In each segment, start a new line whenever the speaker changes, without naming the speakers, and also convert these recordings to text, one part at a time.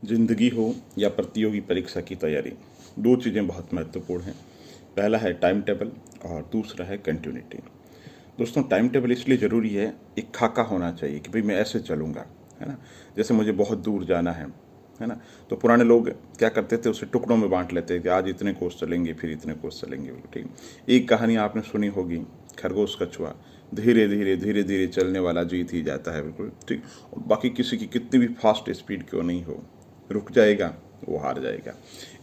जिंदगी हो या प्रतियोगी परीक्षा की तैयारी, दो चीज़ें बहुत महत्वपूर्ण हैं। पहला है टाइम टेबल और दूसरा है कंटिन्यूटी। दोस्तों, टाइम टेबल इसलिए ज़रूरी है, एक खाका होना चाहिए कि भाई मैं ऐसे चलूँगा, है ना। जैसे मुझे बहुत दूर जाना है ना। तो पुराने लोग क्या करते थे, उसे टुकड़ों में बांट लेते थे कि आज इतने कोस चलेंगे, फिर इतने कोस चलेंगे, ठीक। एक कहानी आपने सुनी होगी, खरगोश कछुआ, धीरे धीरे धीरे धीरे चलने वाला जीत ही जाता है, बिल्कुल ठीक। और बाकी किसी की कितनी भी फास्ट स्पीड क्यों नहीं हो, रुक जाएगा, वो हार जाएगा।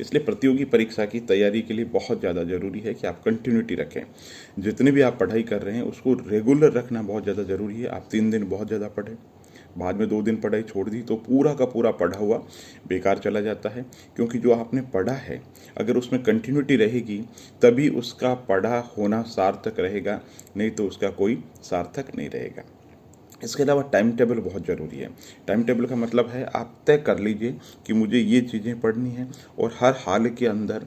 इसलिए प्रतियोगी परीक्षा की तैयारी के लिए बहुत ज़्यादा ज़रूरी है कि आप कंटिन्यूटी रखें। जितनी भी आप पढ़ाई कर रहे हैं उसको रेगुलर रखना बहुत ज़्यादा ज़रूरी है। आप 3 दिन बहुत ज़्यादा पढ़ें, बाद में 2 दिन पढ़ाई छोड़ दी तो पूरा का पूरा पढ़ा हुआ बेकार चला जाता है। क्योंकि जो आपने पढ़ा है, अगर उसमें कंटिन्यूटी रहेगी तभी उसका पढ़ा होना सार्थक रहेगा, नहीं तो उसका कोई सार्थक नहीं रहेगा। इसके अलावा टाइम टेबल बहुत ज़रूरी है। टाइम टेबल का मतलब है आप तय कर लीजिए कि मुझे ये चीज़ें पढ़नी हैं और हर हाल के अंदर,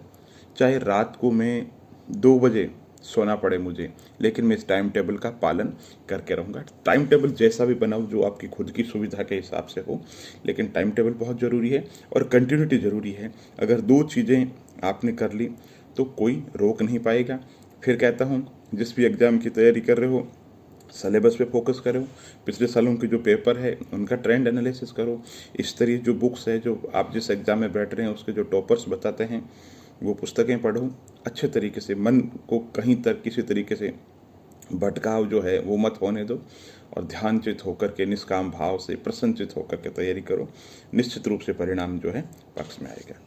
चाहे रात को मैं 2 बजे सोना पड़े मुझे, लेकिन मैं इस टाइम टेबल का पालन करके रहूँगा। टाइम टेबल जैसा भी बनाऊँ जो आपकी खुद की सुविधा के हिसाब से हो, लेकिन टाइम टेबल बहुत ज़रूरी है और कंटिन्यूटी ज़रूरी है। अगर 2 चीज़ें आपने कर ली तो कोई रोक नहीं पाएगा। फिर कहता हूँ, जिस भी एग्ज़ाम की तैयारी कर रहे हो, सिलेबस पे फोकस करो, पिछले सालों के जो पेपर है उनका ट्रेंड एनालिसिस करो। इस तरह जो बुक्स है, जो आप जिस एग्ज़ाम में बैठ रहे हैं उसके जो टॉपर्स बताते हैं, वो पुस्तकें पढ़ो। अच्छे तरीके से मन को कहीं तक किसी तरीके से भटकाव जो है वो मत होने दो और ध्यानचित होकर के, निष्काम भाव से, प्रसन्नचित होकर के तैयारी करो। निश्चित रूप से परिणाम जो है पक्ष में आएगा।